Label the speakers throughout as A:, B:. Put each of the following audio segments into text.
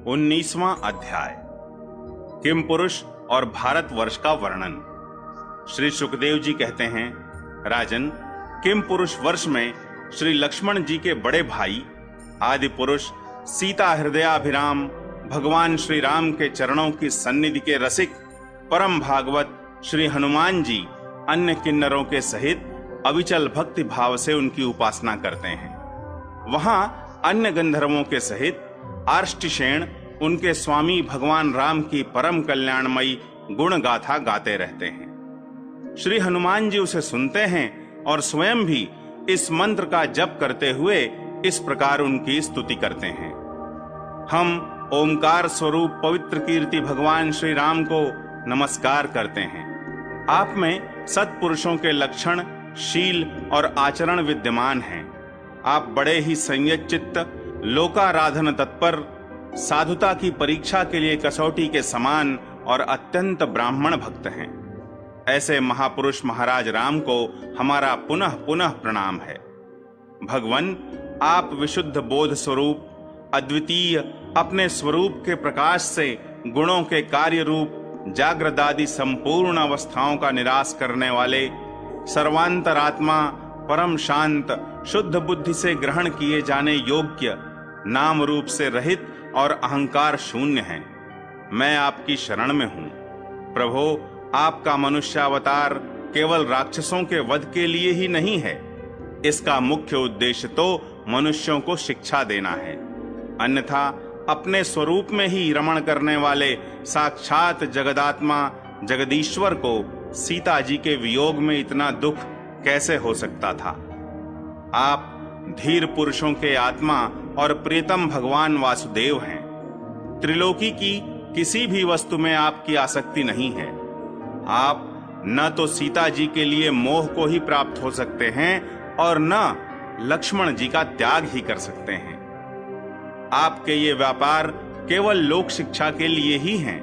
A: 19वां अध्याय किम पुरुष और भारतवर्ष का वर्णन। श्री सुखदेव जी कहते हैं, राजन, किम पुरुष वर्ष में श्री लक्ष्मण जी के बड़े भाई आदि पुरुष सीता हृदयाभिराम भगवान श्री राम के चरणों की सन्निधि के रसिक परम भागवत श्री हनुमान जी अन्य किन्नरों के सहित अविचल भक्ति भाव से उनकी उपासना करते हैं। वहां अन्य गंधर्वों के सहित आर्ष्टिशेण उनके स्वामी भगवान राम की परम कल्याणमयी गुण गाथा गाते रहते हैं। श्री हनुमान जी उसे सुनते हैं और स्वयं भी इस मंत्र का जप करते हुए इस प्रकार उनकी स्तुति करते हैं। हम ओंकार स्वरूप पवित्र कीर्ति भगवान श्री राम को नमस्कार करते हैं। आप में सत्पुरुषों के लक्षण, शील और आचरण विद्यमान हैं। आप बड़े ही संयत चित्त, लोकाराधन तत्पर, साधुता की परीक्षा के लिए कसौटी के समान और अत्यंत ब्राह्मण भक्त हैं। ऐसे महापुरुष महाराज राम को हमारा पुनः पुनः प्रणाम है। भगवन, आप विशुद्ध बोध स्वरूप, अद्वितीय, अपने स्वरूप के प्रकाश से गुणों के कार्य रूप जागृदादि संपूर्ण अवस्थाओं का निराश करने वाले, सर्वांतरात्मा, परम शांत, शुद्ध बुद्धि से ग्रहण किए जाने योग्य, नाम रूप से रहित और अहंकार शून्य हैं। मैं आपकी शरण में हूं। प्रभो, आपका मनुष्यावतार केवल राक्षसों के वध के लिए ही नहीं है। इसका मुख्य उद्देश्य तो मनुष्यों को शिक्षा देना है। अन्यथा अपने स्वरूप में ही रमण करने वाले साक्षात जगदात्मा जगदीश्वर को सीता जी के वियोग में इतना दुख कैसे हो सकता था। आप धीर पुरुषों के आत्मा और प्रियतम भगवान वासुदेव हैं। त्रिलोकी की किसी भी वस्तु में आपकी आसक्ति नहीं है। आप न तो सीता जी के लिए मोह को ही प्राप्त हो सकते हैं और न लक्ष्मण जी का त्याग ही कर सकते हैं। आपके ये व्यापार केवल लोक शिक्षा के लिए ही हैं।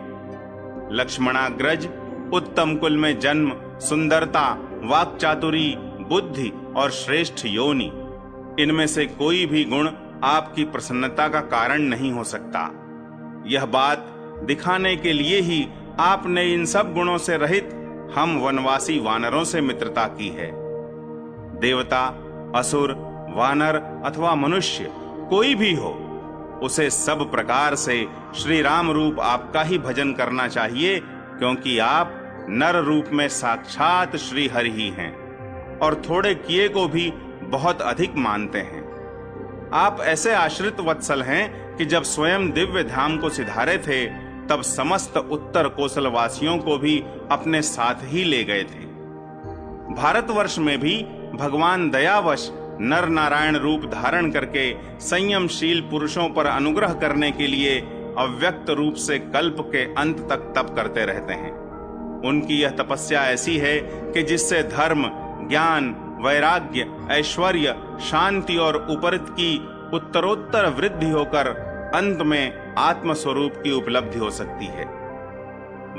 A: लक्ष्मणाग्रज, उत्तम कुल में जन्म, सुंदरता, वाक चातुरी, बुद्धि और श्रेष्ठ योनि, इनमें से कोई भी गुण आपकी प्रसन्नता का कारण नहीं हो सकता। यह बात दिखाने के लिए ही आपने इन सब गुणों से रहित हम वनवासी वानरों से मित्रता की है। देवता, असुर, वानर अथवा मनुष्य कोई भी हो, उसे सब प्रकार से श्री राम रूप आपका ही भजन करना चाहिए, क्योंकि आप नर रूप में साक्षात श्री हरि ही हैं और थोड़े किए को भी बहुत अधिक मानते हैं। आप ऐसे आश्रित वत्सल हैं कि जब स्वयं दिव्य धाम को सिधारे थे, तब समस्त उत्तर कोसल वासियों को भी अपने साथ ही ले गए थे। भारतवर्ष में भी भगवान दयावश नर नारायण रूप धारण करके संयमशील पुरुषों पर अनुग्रह करने के लिए अव्यक्त रूप से कल्प के अंत तक तप करते रहते हैं। उनकी यह तपस्या ऐसी है कि जिससे धर्म, ज्ञान, वैराग्य, ऐश्वर्य, शांति और उपरित की उत्तरोत्तर वृद्धि होकर अंत में आत्मस्वरूप की उपलब्धि हो सकती है।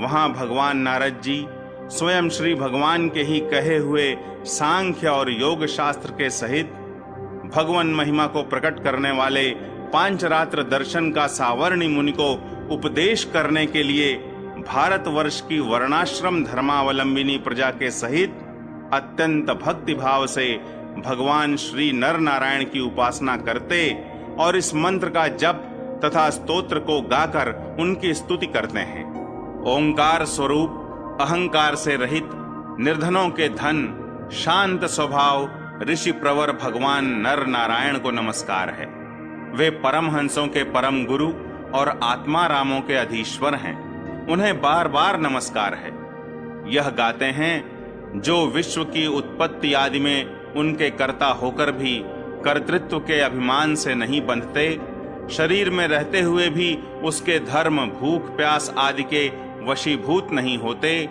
A: वहां भगवान नारद जी स्वयं श्री भगवान के ही कहे हुए सांख्य और योग शास्त्र के सहित भगवान महिमा को प्रकट करने वाले पांचरात्र दर्शन का सावर्णी मुनि को उपदेश करने के लिए भारतवर्ष की वर्णाश्रम धर्मावलंबिनी प्रजा के सहित अत्यंत भक्ति भाव से भगवान श्री नर नारायण की उपासना करते और इस मंत्र का जप तथा स्तोत्र को गाकर उनकी स्तुति करते हैं। ओंकार स्वरूप, अहंकार से रहित, निर्धनों के धन, शांत स्वभाव, ऋषि प्रवर भगवान नर नारायण को नमस्कार है। वे परमहंसों के परम गुरु और आत्मा रामों के अधीश्वर हैं। उन्हें बार बार नमस्कार है। यह गाते हैं, जो विश्व की उत्पत्ति आदि में उनके कर्ता होकर भी कर्तृत्व के अभिमान से नहीं बंधते, शरीर में रहते हुए भी उसके धर्म, भूख, प्यास आदि के वशीभूत नहीं होते,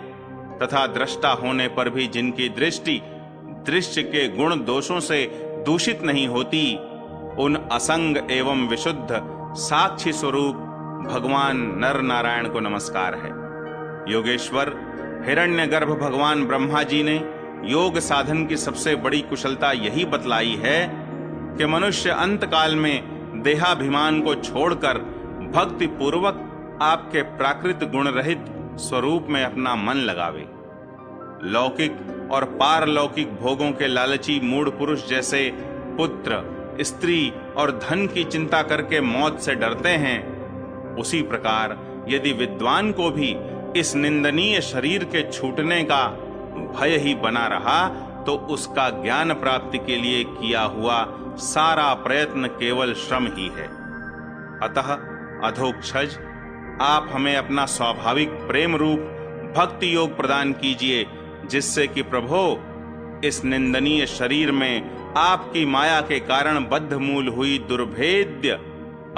A: तथा दृष्टा होने पर भी जिनकी दृष्टि दृश्य के गुण दोषों से दूषित नहीं होती, उन असंग एवं विशुद्ध साक्षी स्वरूप भगवान नर नारायण को नमस्कार है। योगेश्वर हिरण्यगर्भ भगवान ब्रह्मा जी ने योग साधन की सबसे बड़ी कुशलता यही बतलाई है कि मनुष्य अंत काल में देहाभिमान को छोड़कर भक्ति पूर्वक आपके प्राकृत गुण रहित स्वरूप में अपना मन लगावे। लौकिक और पारलौकिक भोगों के लालची मूढ़ पुरुष जैसे पुत्र, स्त्री और धन की चिंता करके मौत से डरते हैं, उसी प्रकार यदि विद्वान को भी इस निंदनीय शरीर के छूटने का भय ही बना रहा तो उसका ज्ञान प्राप्ति के लिए किया हुआ सारा प्रयत्न केवल श्रम ही है। अतः अधोक्षज, आप हमें अपना स्वाभाविक प्रेम रूप भक्ति योग प्रदान कीजिए, जिससे कि प्रभो इस निंदनीय शरीर में आपकी माया के कारण बद्धमूल हुई दुर्भेद्य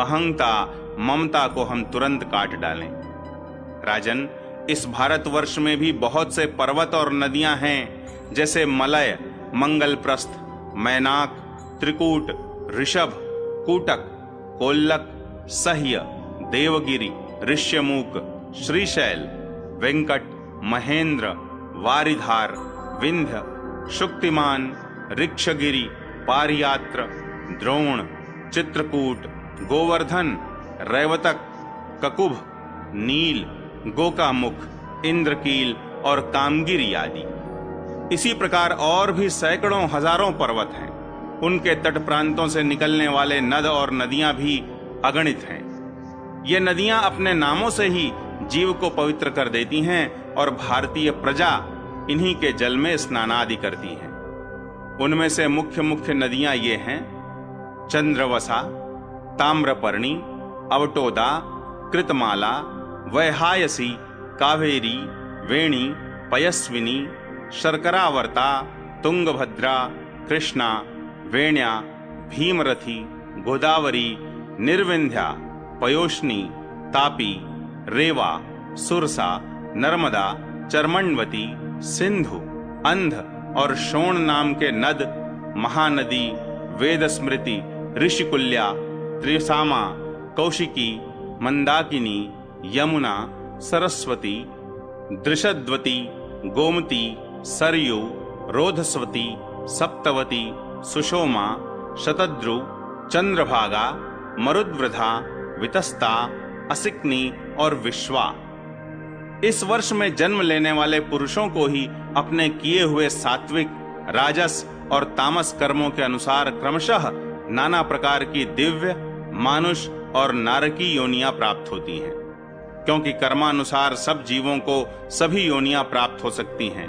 A: अहंता ममता को हम तुरंत काट डालें। राजन, इस भारतवर्ष में भी बहुत से पर्वत और नदियां हैं, जैसे मलय, मंगलप्रस्थ, मैनाक, त्रिकूट, ऋषभ, कूटक, कोल्लक, सह्य, देवगिरि, ऋष्यमूक, श्रीशैल, वेंकट, महेंद्र, वारिधार, विंध्य, शुक्तिमान, ऋक्षगिरि, पारियात्र, द्रोण, चित्रकूट, गोवर्धन, रैवतक, ककुभ, नील, गोकामुख, इंद्रकील और कामगिरी आदि। इसी प्रकार और भी सैकड़ों हजारों पर्वत हैं। उनके तट प्रांतों से निकलने वाले नद और नदियां भी अगणित हैं। ये नदियां अपने नामों से ही जीव को पवित्र कर देती हैं और भारतीय प्रजा इन्हीं के जल में स्नानादि करती है। उनमें से मुख्य मुख्य नदियां ये हैं: चंद्रवसा, ताम्रपर्णी, अवटोदा, कृतमाला, वैहायसी, कावेरी, वेणी, पयस्विनी, शर्करावर्ता, तुंगभद्रा, कृष्णा, वेण्या, भीमरथी, गोदावरी, निर्विंध्या, पयोष्णी, तापी, रेवा, सुरसा, नर्मदा, चर्मण्वती, सिंधु, अंध और शोण नाम के नद, महानदी, वेद स्मृति, ऋषिकुल्या, त्रिसामा, कौशिकी, मंदाकिनी, यमुना, सरस्वती, दृशद्वती, गोमती, सरयू, रोधस्वती, सप्तवती, सुषोमा, शतद्रु, चंद्रभागा, मरुद्वृधा, वितस्ता, असिक्नी और विश्वा। इस वर्ष में जन्म लेने वाले पुरुषों को ही अपने किए हुए सात्विक, राजस और तामस कर्मों के अनुसार क्रमशः नाना प्रकार की दिव्य, मानुष और नारकी योनियां प्राप्त होती हैं, क्योंकि कर्मानुसार सब जीवों को सभी योनियां प्राप्त हो सकती हैं।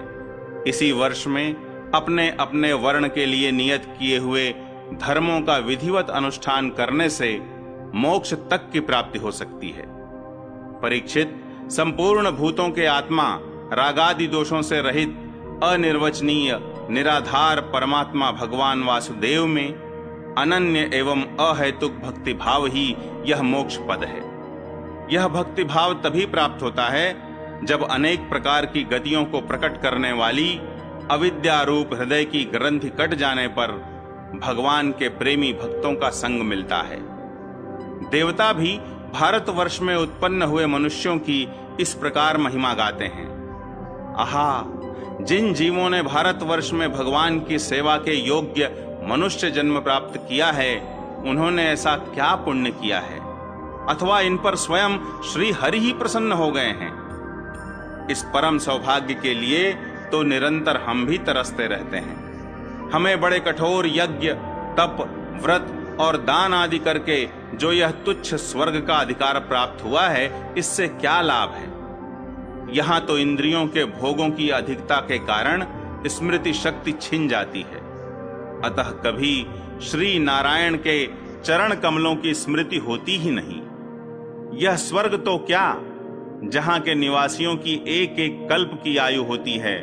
A: इसी वर्ष में अपने अपने वर्ण के लिए नियत किए हुए धर्मों का विधिवत अनुष्ठान करने से मोक्ष तक की प्राप्ति हो सकती है। परीक्षित, संपूर्ण भूतों के आत्मा रागादि दोषों से रहित अनिर्वचनीय निराधार परमात्मा भगवान वासुदेव में अनन्य एवं अहेतुक भक्ति भाव ही यह मोक्ष पद है। यह भक्ति भाव तभी प्राप्त होता है जब अनेक प्रकार की गतियों को प्रकट करने वाली अविद्या रूप हृदय की ग्रंथि कट जाने पर भगवान के प्रेमी भक्तों का संग मिलता है। देवता भी भारतवर्ष में उत्पन्न हुए मनुष्यों की इस प्रकार महिमा गाते हैं: आहा, जिन जीवों ने भारतवर्ष में भगवान की सेवा के योग्य मनुष्य जन्म प्राप्त किया है, उन्होंने ऐसा क्या पुण्य किया है, अथवा इन पर स्वयं श्री हरि ही प्रसन्न हो गए हैं। इस परम सौभाग्य के लिए तो निरंतर हम भी तरसते रहते हैं। हमें बड़े कठोर यज्ञ, तप, व्रत और दान आदि करके जो यह तुच्छ स्वर्ग का अधिकार प्राप्त हुआ है, इससे क्या लाभ है? यहाँ तो इंद्रियों के भोगों की अधिकता के कारण स्मृति शक्ति छिन जाती है। अतः कभी श्री नारायण के चरण कमलों की स्मृति होती ही नहीं। यह स्वर्ग तो क्या, जहां के निवासियों की एक एक कल्प की आयु होती है,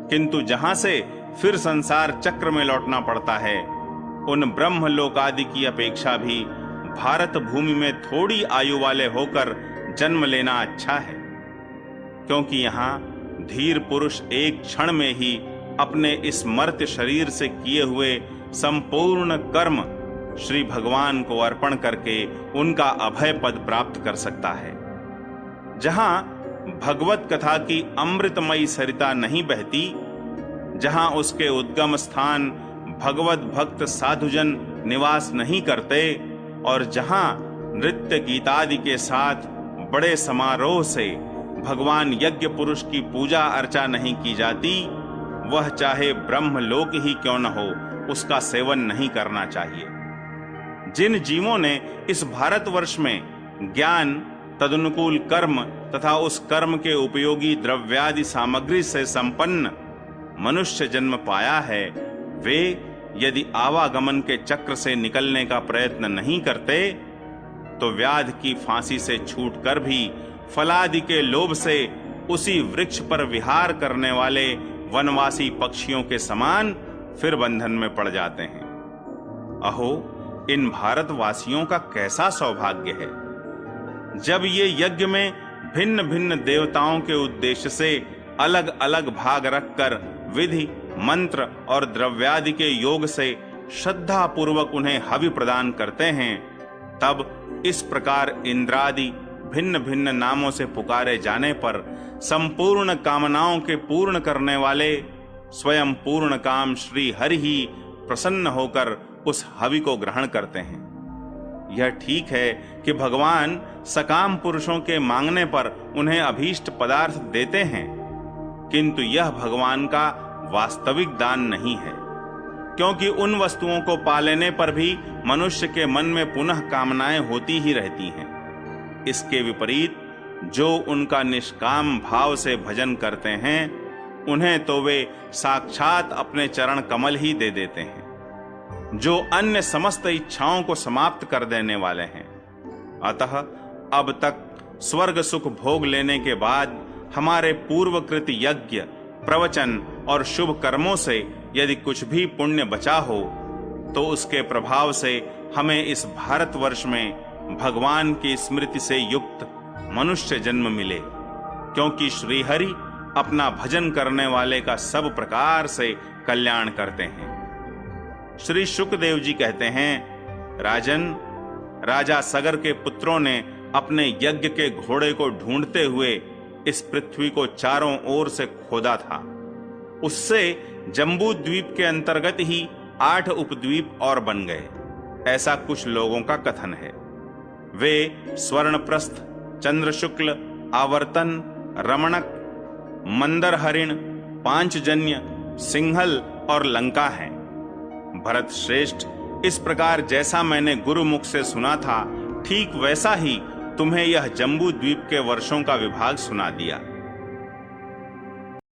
A: किंतु जहां से फिर संसार चक्र में लौटना पड़ता है, उन ब्रह्मलोक आदि की अपेक्षा भी भारत भूमि में थोड़ी आयु वाले होकर जन्म लेना अच्छा है, क्योंकि यहाँ धीर पुरुष एक क्षण में ही अपने इस मर्त्य शरीर से किए हुए संपूर्ण कर्म श्री भगवान को अर्पण करके उनका अभय पद प्राप्त कर सकता है। जहां भगवत कथा की अमृतमयी सरिता नहीं बहती, जहां उसके उद्गम स्थान भगवत भक्त साधुजन निवास नहीं करते, और जहां नृत्य गीतादि के साथ बड़े समारोह से भगवान यज्ञ पुरुष की पूजा अर्चा नहीं की जाती, वह चाहे ब्रह्मलोक ही क्यों न हो, उसका सेवन नहीं करना चाहिए। जिन जीवों ने इस भारतवर्ष में ज्ञान, तदनुकूल कर्म तथा उस कर्म के उपयोगी द्रव्यादि सामग्री से संपन्न मनुष्य जन्म पाया है, वे यदि आवागमन के चक्र से निकलने का प्रयत्न नहीं करते तो व्याध की फांसी से छूटकर भी फलादि के लोभ से उसी वृक्ष पर विहार करने वाले वनवासी पक्षियों के समान फिर बंधन में पड़ जाते हैं। अहो, इन भारतवासियों का कैसा सौभाग्य है, जब ये यज्ञ में भिन्न भिन्न देवताओं के उद्देश्य से अलग अलग भाग रखकर विधि, मंत्र और द्रव्यादि के योग से श्रद्धा पूर्वक उन्हें हवि प्रदान करते हैं, तब इस प्रकार इंद्रादि भिन्न भिन्न नामों से पुकारे जाने पर संपूर्ण कामनाओं के पूर्ण करने वाले स्वयं पूर्ण काम श्री हरि ही प्रसन्न होकर उस हवि को ग्रहण करते हैं। यह ठीक है कि भगवान सकाम पुरुषों के मांगने पर उन्हें अभीष्ट पदार्थ देते हैं, किंतु यह भगवान का वास्तविक दान नहीं है, क्योंकि उन वस्तुओं को पा लेने पर भी मनुष्य के मन में पुनः कामनाएं होती ही रहती हैं। इसके विपरीत जो उनका निष्काम भाव से भजन करते हैं, उन्हें तो वे साक्षात अपने चरण कमल ही दे देते हैं, जो अन्य समस्त इच्छाओं को समाप्त कर देने वाले हैं। अतः अब तक स्वर्ग सुख भोग लेने के बाद हमारे पूर्वकृत यज्ञ, प्रवचन और शुभ कर्मों से यदि कुछ भी पुण्य बचा हो, तो उसके प्रभाव से हमें इस भारतवर्ष में भगवान की स्मृति से युक्त मनुष्य जन्म मिले, क्योंकि श्रीहरि अपना भजन करने वाले का सब प्रकार से कल्याण करते हैं। श्री शुकदेव जी कहते हैं, राजन, राजा सगर के पुत्रों ने अपने यज्ञ के घोड़े को ढूंढते हुए इस पृथ्वी को चारों ओर से खोदा था। उससे जम्बू द्वीप के अंतर्गत ही 8 उपद्वीप और बन गए, ऐसा कुछ लोगों का कथन है। वे स्वर्णप्रस्थ, चंद्रशुक्ल, आवर्तन, रमणक, मंदर हरिण, पांचजन्य, सिंहल और लंका हैं। भरत श्रेष्ठ, इस प्रकार जैसा मैंने गुरुमुख से सुना था, ठीक वैसा ही तुम्हें यह जम्बू द्वीप के वर्षों का विभाग सुना दिया।